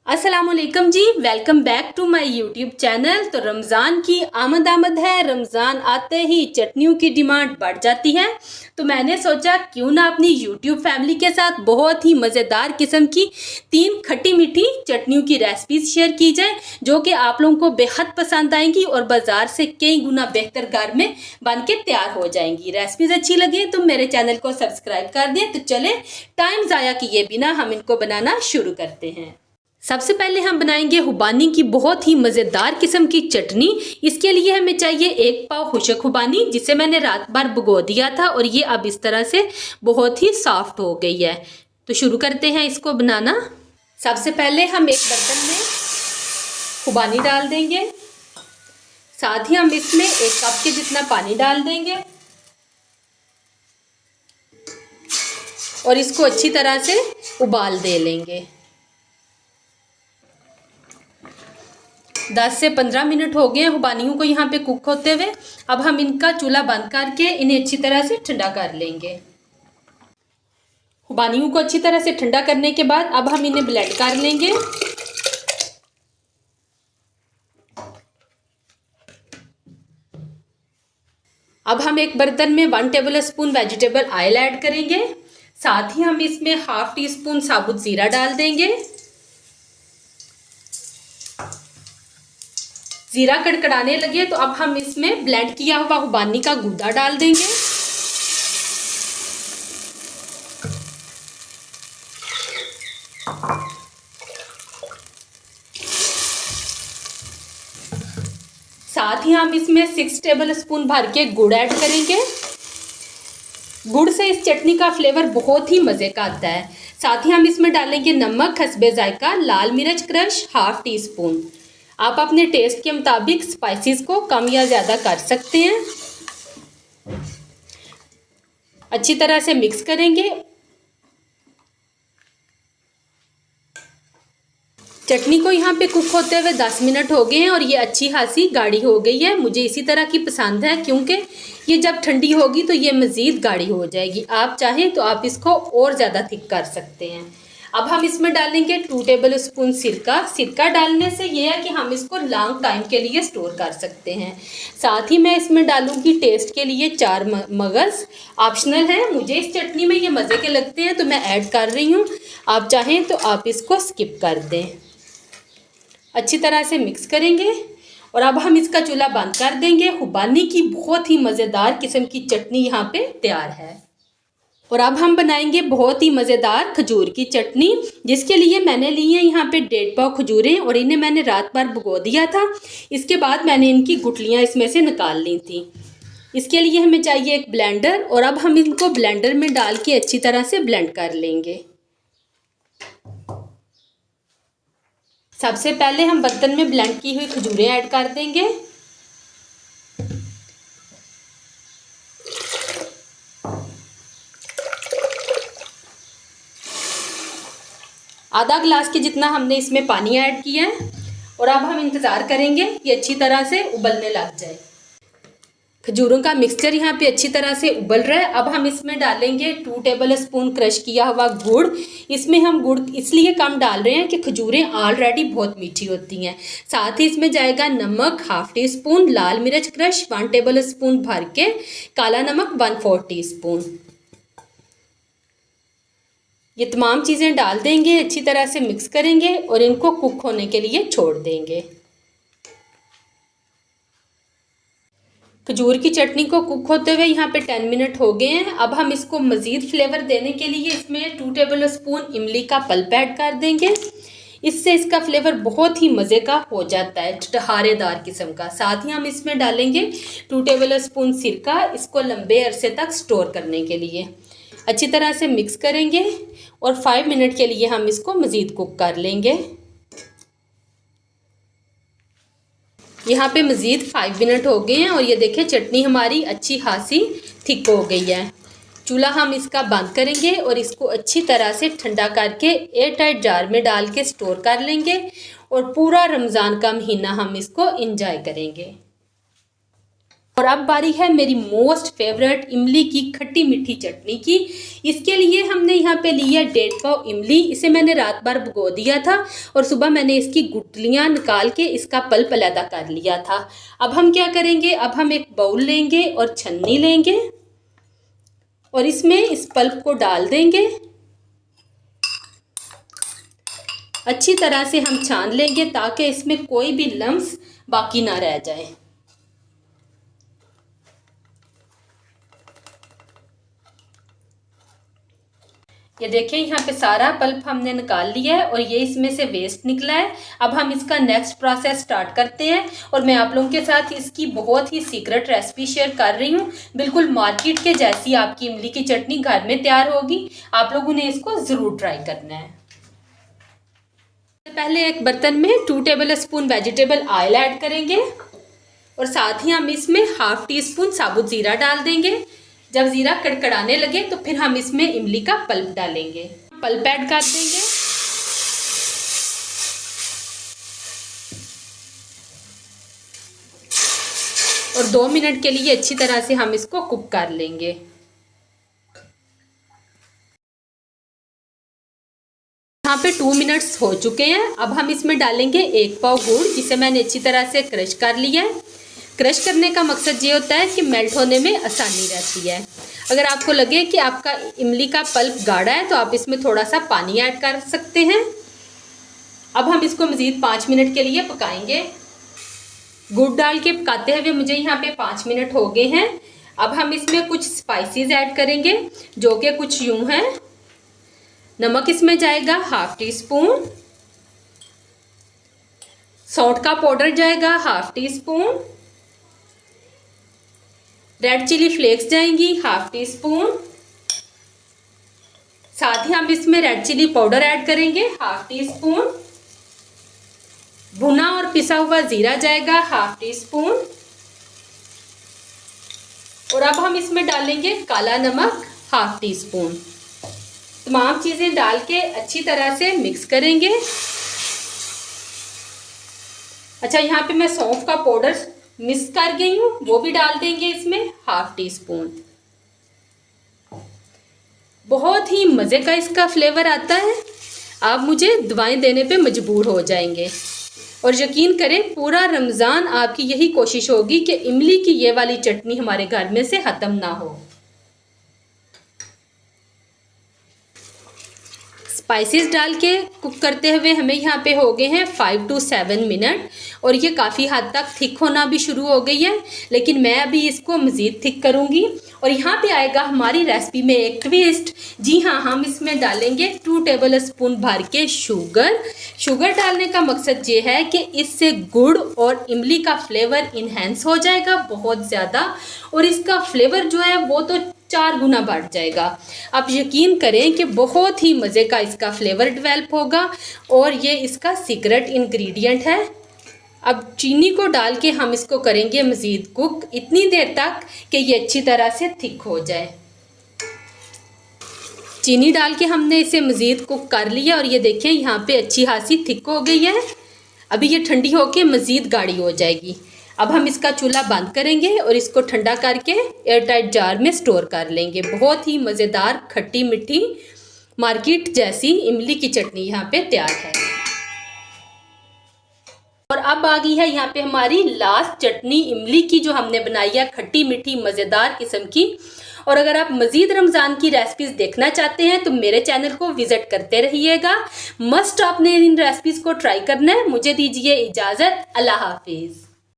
अस्सलामुअलैकुम जी, welcome back to my YouTube channel. तो रमज़ान की आमद है। रमज़ान आते ही चटनियों की डिमांड बढ़ जाती है, तो मैंने सोचा क्यों ना अपनी यूट्यूब फैमिली के साथ बहुत ही मज़ेदार किस्म की 3 खट्टी मीठी चटनियों की रेसिपीज शेयर की जाए, जो कि आप लोगों को बेहद पसंद आएंगी और बाज़ार से कई गुना बेहतर घर में बन के तैयार हो जाएंगी। रेसिपीज अच्छी लगे तो मेरे चैनल को सब्सक्राइब कर दें। तो चले टाइम ज़ाया किए बिना हम इनको बनाना शुरू करते हैं। सबसे पहले हम बनाएंगे खुबानी की बहुत ही मज़ेदार किस्म की चटनी। इसके लिए हमें चाहिए 1 पाव खुशक खुबानी, जिसे मैंने रात भर भिगो दिया था और ये अब इस तरह से बहुत ही सॉफ्ट हो गई है। तो शुरू करते हैं इसको बनाना। सबसे पहले हम एक बर्तन में खुबानी डाल देंगे, साथ ही हम इसमें 1 कप के जितना पानी डाल देंगे और इसको अच्छी तरह से उबाल दे लेंगे। 10 से 15 मिनट हो गए खुबानियों को यहाँ पे कुक होते हुए। अब हम इनका चूल्हा बंद करके इन्हें अच्छी तरह से ठंडा कर लेंगे। खुबानियों को अच्छी तरह से ठंडा करने के बाद अब हम इन्हें ब्लेंड कर लेंगे। अब हम एक बर्तन में 1 table spoon vegetable oil add करेंगे, साथ ही हम इसमें ½ टी स्पून साबुत जीरा डाल देंगे। जीरा कड़कड़ाने लगे तो अब हम इसमें ब्लेंड किया हुआ खुबानी का गूदा डाल देंगे। साथ ही हम इसमें 6 टेबल स्पून भर के गुड़ ऐड करेंगे। गुड़ से इस चटनी का फ्लेवर बहुत ही मज़े का आता है। साथ ही हम इसमें डालेंगे नमक हस्बे जायका, लाल मिर्च क्रश ½ टी स्पून। आप अपने टेस्ट के मुताबिक स्पाइसेस को कम या ज़्यादा कर सकते हैं। अच्छी तरह से मिक्स करेंगे। चटनी को यहाँ पे कुक होते हुए 10 मिनट हो गए हैं और ये अच्छी खासी गाढ़ी हो गई है। मुझे इसी तरह की पसंद है, क्योंकि ये जब ठंडी होगी तो ये मज़ीद गाढ़ी हो जाएगी। आप चाहें तो आप इसको और ज़्यादा थिक कर सकते हैं। अब हम इसमें डालेंगे 2 टेबल स्पून सिरका। सिरका डालने से ये है कि हम इसको लॉन्ग टाइम के लिए स्टोर कर सकते हैं। साथ ही मैं इसमें डालूंगी टेस्ट के लिए 4 मगज़। ऑप्शनल है, मुझे इस चटनी में ये मज़े के लगते हैं तो मैं ऐड कर रही हूँ। आप चाहें तो आप इसको स्किप कर दें। अच्छी तरह से मिक्स करेंगे और अब हम इसका चूल्हा बंद कर देंगे। खुबानी की बहुत ही मज़ेदार किस्म की चटनी यहाँ पे तैयार है। और अब हम बनाएंगे बहुत ही मज़ेदार खजूर की चटनी, जिसके लिए मैंने ली है यहाँ पे 1.5 पाव खजूरें और इन्हें मैंने रात भर भिगो दिया था। इसके बाद मैंने इनकी गुठलियाँ इसमें से निकाल ली थी। इसके लिए हमें चाहिए एक ब्लेंडर और अब हम इनको ब्लेंडर में डाल के अच्छी तरह से ब्लेंड कर लेंगे। सबसे पहले हम बर्तन में ब्लेंड की हुई खजूरें ऐड कर देंगे। आधा गिलास के जितना हमने इसमें पानी ऐड किया है और अब हम इंतज़ार करेंगे कि अच्छी तरह से उबलने लग जाए। खजूरों का मिक्सचर यहाँ पे अच्छी तरह से उबल रहा है। अब हम इसमें डालेंगे 2 टेबल स्पून क्रश किया हुआ गुड़। इसमें हम गुड़ इसलिए कम डाल रहे हैं कि खजूरें ऑलरेडी बहुत मीठी होती हैं। साथ ही इसमें जाएगा नमक ½ टी स्पून, लाल मिर्च क्रश 1 टेबल स्पून भर के, काला नमक 1/4 टी स्पून। ये तमाम चीज़ें डाल देंगे, अच्छी तरह से मिक्स करेंगे और इनको कुक होने के लिए छोड़ देंगे। खजूर की चटनी को कुक होते हुए यहाँ पे 10 मिनट हो गए हैं। अब हम इसको मज़ीद फ्लेवर देने के लिए इसमें 2 टेबल स्पून इमली का पल्प ऐड कर देंगे। इससे इसका फ्लेवर बहुत ही मज़े का हो जाता है, चटखारेदार किस्म का। साथ ही हम इसमें डालेंगे 2 टेबल स्पून सिरका, इसको लंबे अरसे तक स्टोर करने के लिए। अच्छी तरह से मिक्स करेंगे और 5 मिनट के लिए हम इसको मज़ीद कुक कर लेंगे। यहाँ पे मज़ीद 5 मिनट हो गए हैं और ये देखें चटनी हमारी अच्छी खासी थिक हो गई है। चूल्हा हम इसका बंद करेंगे और इसको अच्छी तरह से ठंडा करके एयर टाइट जार में डाल के स्टोर कर लेंगे और पूरा रमज़ान का महीना हम इसको इंजॉय करेंगे। और अब बारी है मेरी मोस्ट फेवरेट इमली की खट्टी मीठी चटनी की। इसके लिए हमने यहाँ पे लिया 1.5 पाव इमली। इसे मैंने रात भर भिगो दिया था और सुबह मैंने इसकी गुठलियाँ निकाल के इसका पल्प अलग कर लिया था। अब हम क्या करेंगे, अब हम एक बाउल लेंगे और छन्नी लेंगे और इसमें इस पल्प को डाल देंगे। अच्छी तरह से हम छान लेंगे ताकि इसमें कोई भी लम्स बाकी ना रह जाए। ये देखिए यहाँ पे सारा पल्प हमने निकाल लिया है और ये इसमें से वेस्ट निकला है। अब हम इसका नेक्स्ट प्रोसेस स्टार्ट करते हैं और मैं आप लोगों के साथ इसकी बहुत ही सीक्रेट रेसिपी शेयर कर रही हूँ। बिल्कुल मार्केट के जैसी आपकी इमली की चटनी घर में तैयार होगी। आप लोगों ने इसको ज़रूर ट्राई करना है। पहले एक बर्तन में 2 table spoon vegetable oil add करेंगे और साथ ही हम इसमें ½ टी स्पून साबुत ज़ीरा डाल देंगे। जब ज़ीरा कड़कड़ाने लगे तो फिर हम इसमें इमली का पल्प डालेंगे। पल्प ऐड कर देंगे और 2 मिनट के लिए अच्छी तरह से हम इसको कुक कर लेंगे। यहाँ पे 2 मिनट्स हो चुके हैं। अब हम इसमें डालेंगे 1 पाव गुड़, जिसे मैंने अच्छी तरह से क्रश कर लिया है। क्रश करने का मकसद ये होता है कि मेल्ट होने में आसानी रहती है। अगर आपको लगे कि आपका इमली का पल्प गाढ़ा है तो आप इसमें थोड़ा सा पानी ऐड कर सकते हैं। अब हम इसको मज़ीद 5 मिनट के लिए पकाएंगे। गुड़ डाल के पकाते हुए मुझे यहाँ पे 5 मिनट हो गए हैं। अब हम इसमें कुछ स्पाइसेस ऐड करेंगे जो कि कुछ यूँ हैं। नमक इसमें जाएगा ½ टी स्पून, सौंठ का पाउडर जाएगा ½ teaspoon, red chilli flakes जाएंगी ½ टी स्पून, साथ ही हम इसमें रेड चिली पाउडर ऐड करेंगे ½ टी स्पून, भुना और पिसा हुआ जीरा जाएगा ½ टी स्पून और अब हम इसमें डालेंगे काला नमक ½ टी स्पून। तमाम चीज़ें डाल के अच्छी तरह से मिक्स करेंगे। अच्छा, यहाँ पे मैं सौंफ का पाउडर मिक्स कर गई हूँ, वो भी डाल देंगे इसमें ½ टी स्पून। बहुत ही मज़े का इसका फ्लेवर आता है। आप मुझे दुआएं देने पे मजबूर हो जाएंगे और यकीन करें पूरा रमज़ान आपकी यही कोशिश होगी कि इमली की ये वाली चटनी हमारे घर में से ख़त्म ना हो। स्पाइसेस डाल के कुक करते हुए हमें यहाँ पे हो गए हैं 5 to 7 मिनट और ये काफ़ी हद तक थिक होना भी शुरू हो गई है, लेकिन मैं अभी इसको मज़ीद थिक करूँगी। और यहाँ पे आएगा हमारी रेसिपी में एक ट्विस्ट। जी हाँ, हम इसमें डालेंगे 2 टेबल स्पून भर के शुगर। शुगर डालने का मकसद ये है कि इससे गुड़ और इमली का फ्लेवर इन्हेंस हो जाएगा बहुत ज़्यादा और इसका फ्लेवर जो है वो तो 4 गुना बढ़ जाएगा। आप यकीन करें कि बहुत ही मज़े का इसका फ्लेवर डेवलप होगा और ये इसका सीक्रेट इंग्रेडिएंट है। अब चीनी को डाल के हम इसको करेंगे मज़ीद कुक इतनी देर तक कि ये अच्छी तरह से थिक हो जाए। चीनी डाल के हमने इसे मज़ीद कुक कर लिया और ये देखें यहाँ पे अच्छी खासी थिक हो गई है। अभी ये ठंडी होके मज़ीद गाढ़ी हो जाएगी। अब हम इसका चूल्हा बंद करेंगे और इसको ठंडा करके एयरटाइट जार में स्टोर कर लेंगे। बहुत ही मज़ेदार खट्टी मीठी मार्केट जैसी इमली की चटनी यहाँ पे तैयार है। और अब आ गई है यहाँ पे हमारी लास्ट चटनी इमली की जो हमने बनाई है खट्टी मीठी मज़ेदार किस्म की। और अगर आप मज़ीद रमज़ान की रेसिपीज़ देखना चाहते हैं तो मेरे चैनल को विज़िट करते रहिएगा। मस्ट आपने इन रेसिपीज़ को ट्राई करना है। मुझे दीजिए इजाज़त। अल्लाह हाफिज़।